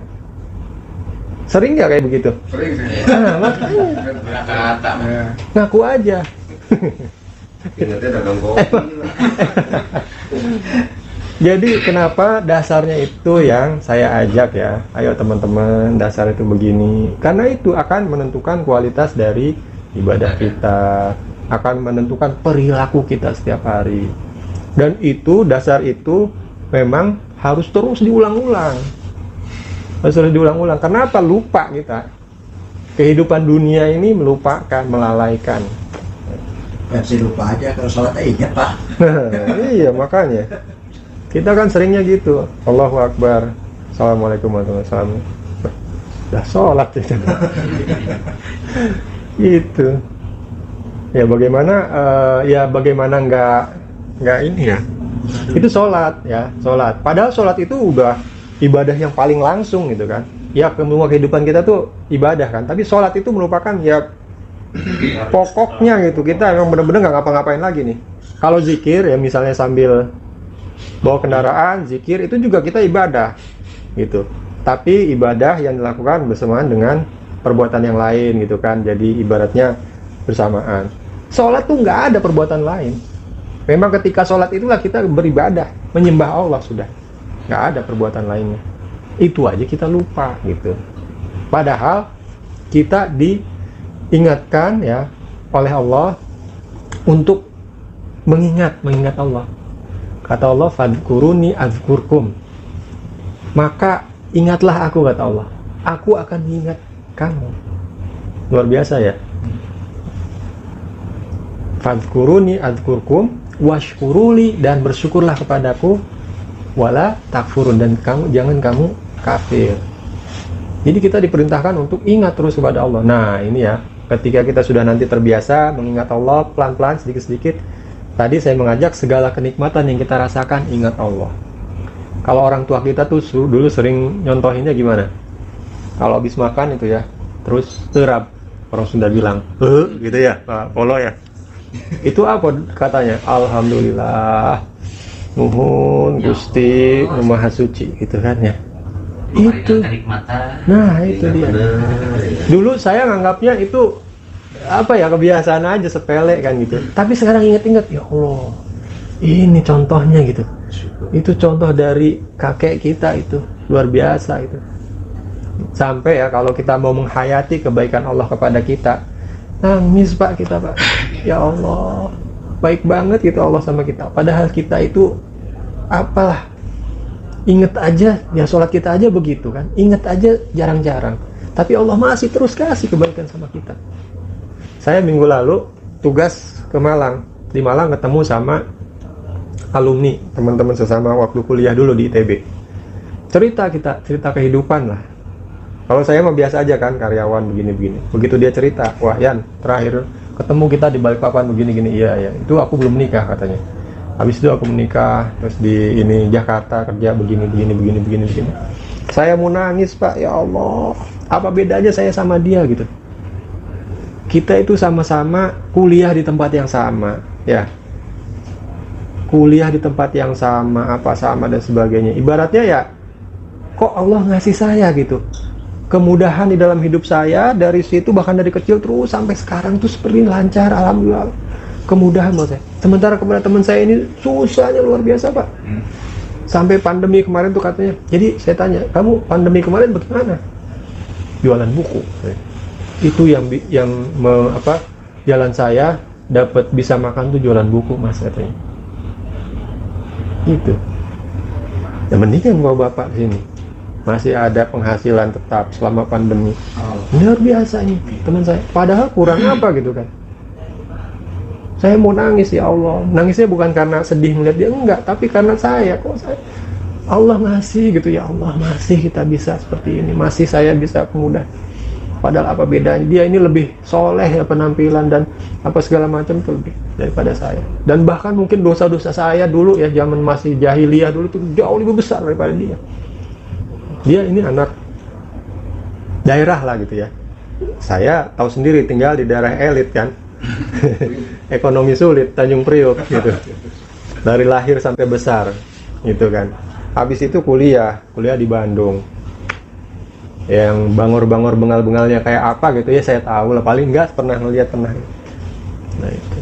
Sering nggak kayak begitu? Sering. Nah, makanya Kata. ngaku aja. Ingatnya dagang kopi. Jadi kenapa dasarnya itu yang saya ajak ya, ayo teman-teman, dasar itu begini. Karena itu akan menentukan kualitas dari ibadah kita, akan menentukan perilaku kita setiap hari. Dan itu, dasar itu memang harus terus diulang-ulang. Harus terus diulang-ulang. Kenapa lupa kita? Kehidupan dunia ini melupakan, melalaikan. Versi lupa aja, kalau sholat ingat Pak. Iya, makanya. Kita kan seringnya gitu, Allahu Akbar, Assalamualaikum warahmatullahi wabarakatuh. Udah sholat gitu. Gitu. Ya bagaimana nggak ini ya? Itu sholat ya, sholat. Padahal sholat itu udah ibadah yang paling langsung gitu kan. Ya semua kehidupan kita tuh ibadah kan. Tapi sholat itu merupakan ya pokoknya gitu. Kita emang bener-bener nggak ngapa-ngapain lagi nih. Kalau zikir ya misalnya sambil bawa kendaraan, zikir itu juga kita ibadah gitu. Tapi ibadah yang dilakukan bersamaan dengan perbuatan yang lain gitu kan. Jadi ibaratnya bersamaan. Sholat tuh nggak ada perbuatan lain. Memang ketika sholat itulah kita beribadah, menyembah Allah sudah. Nggak ada perbuatan lainnya. Itu aja kita lupa gitu. Padahal kita diingatkan ya oleh Allah untuk mengingat Allah. Kata Allah, fadkuruni azkurkum. Maka ingatlah aku, kata Allah. Aku akan ingat kamu. Luar biasa ya. Fadkuruni azkurkum washkuruli, dan bersyukurlah kepadaku, wala takfurun, dan jangan kamu kafir. Jadi kita diperintahkan untuk ingat terus kepada Allah. Nah ini ya, ketika kita sudah nanti terbiasa mengingat Allah pelan-pelan, sedikit-sedikit. Tadi saya mengajak segala kenikmatan yang kita rasakan, ingat Allah. Kalau orang tua kita tuh dulu sering nyontohinnya gimana? Kalau habis makan itu ya, terus terap. Orang Sunda bilang, gitu ya, Pak Polo ya. Itu apa katanya? Alhamdulillah, nuhun Gusti Maha Suci, gitu kan ya. Itu. Nah itu dia. Dulu saya nganggapnya itu apa ya, kebiasaan aja, sepele kan gitu. Tapi sekarang ingat-ingat, ya Allah, ini contohnya gitu. Itu contoh dari kakek kita, itu luar biasa itu. Sampai ya kalau kita mau menghayati kebaikan Allah kepada kita, nangis Pak kita Pak. Ya Allah, baik banget gitu Allah sama kita. Padahal kita itu apalah, inget aja ya, sholat kita aja begitu kan, inget aja jarang-jarang. Tapi Allah masih terus kasih kebaikan sama kita. Saya minggu lalu tugas ke Malang. Di Malang ketemu sama alumni, teman-teman sesama waktu kuliah dulu di ITB. Cerita kehidupan lah. Kalau saya mah biasa aja kan, karyawan begini-begini. Begitu dia cerita, wah Yan, terakhir ketemu kita di Balikpapan begini-gini. Iya, itu aku belum menikah katanya. Habis itu aku menikah, terus di Jakarta kerja begini. Saya mau nangis Pak, ya Allah. Apa bedanya saya sama dia gitu? Kita itu sama-sama kuliah di tempat yang sama, ya. Kuliah di tempat yang sama, dan sebagainya. Ibaratnya ya, kok Allah ngasih saya gitu kemudahan di dalam hidup saya, dari situ bahkan dari kecil terus sampai sekarang tuh seperti lancar, alhamdulillah. Kemudahan buat saya. Sementara kepada teman saya ini susahnya luar biasa Pak. Sampai pandemi kemarin tuh katanya. Jadi saya tanya, kamu pandemi kemarin bagaimana? Jualan buku. Itu jalan saya dapat bisa makan tuh jualan buku mas katanya. Itu. Ya mendingan bawa bapak ke sini. Masih ada penghasilan tetap selama pandemi. Luar biasa nih teman saya. Padahal kurang apa gitu kan. Saya mau nangis ya Allah. Nangisnya bukan karena sedih melihat dia, enggak, tapi karena saya Allah ngasih gitu ya Allah, masih kita bisa seperti ini, masih saya bisa mudah. Padahal apa bedanya? Dia ini lebih soleh ya penampilan dan apa segala macam tuh lebih daripada saya. Dan bahkan mungkin dosa-dosa saya dulu ya zaman masih jahiliyah dulu tuh jauh lebih besar daripada dia. Dia ini anak daerah lah gitu ya. Saya tahu sendiri tinggal di daerah elit kan. Ekonomi sulit, Tanjung Priok gitu. Dari lahir sampai besar gitu kan. Habis itu kuliah di Bandung. Yang bangor-bangor bengal-bengalnya kayak apa gitu ya saya tahu lah, paling enggak pernah ngeliat pernah. Nah itu.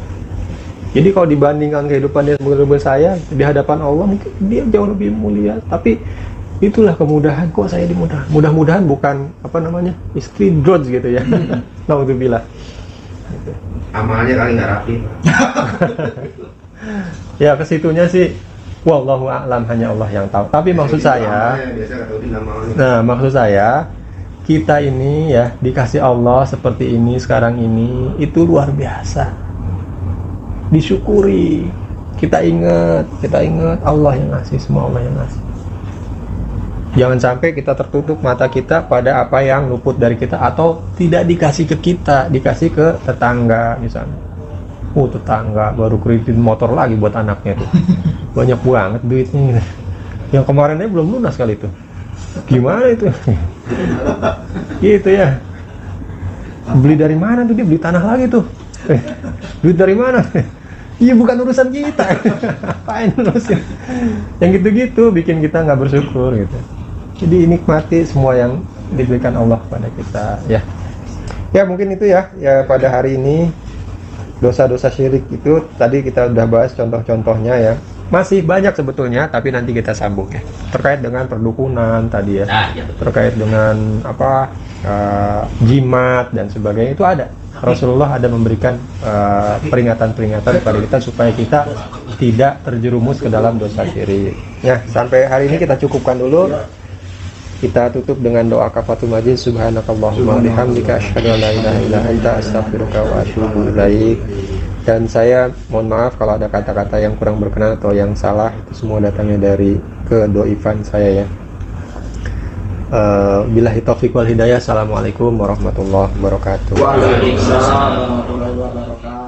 Jadi kalau dibandingkan kehidupan dia dengan saya di hadapan Allah mungkin dia jauh lebih mulia, tapi itulah kemudahan kok saya dimudah. Mudah-mudahan bukan apa namanya istri drugs gitu ya. Naudzubillah. Gitu. Amalnya kali nggak rapi. Ya kesitunya sih wallahu a'lam, hanya Allah yang tahu. Tapi maksud saya, nah maksud saya kita ini ya dikasih Allah seperti ini sekarang ini itu luar biasa. Disyukuri. Kita ingat Allah yang ngasih, semua Allah yang ngasih. Jangan sampai kita tertutup mata kita pada apa yang luput dari kita atau tidak dikasih ke kita, dikasih ke tetangga misalnya. Tetangga baru kreditin motor lagi buat anaknya tuh. Banyak banget duitnya. Yang kemarinnya belum lunas kali itu. Gimana itu? Gitu ya. Beli dari mana tuh dia? Beli tanah lagi tuh. Duit dari mana? Iya bukan urusan kita. Apain urusin? Yang gitu-gitu bikin kita nggak bersyukur gitu. Jadi nikmati semua yang diberikan Allah kepada kita ya. Ya mungkin itu ya pada hari ini dosa-dosa syirik itu tadi kita udah bahas contoh-contohnya ya. Masih banyak sebetulnya tapi nanti kita sambung ya. Terkait dengan perdukunan tadi ya. Terkait dengan apa jimat dan sebagainya itu ada. Rasulullah ada memberikan peringatan-peringatan kepada kita supaya kita tidak terjerumus ke dalam dosa syirik. Ya, sampai hari ini kita cukupkan dulu. Kita tutup dengan doa kafaratul majlis. Subhanakallahumma bihamdika asyhadu an la ilaha illa anta astaghfiruka wa atubu ilaik. Dan saya mohon maaf kalau ada kata-kata yang kurang berkenan atau yang salah, itu semua datangnya dari kedoifan saya ya. Billahi taufiq wal hidayah. Assalamualaikum warahmatullahi wabarakatuh. Waalaikumsalam warahmatullahi wabarakatuh.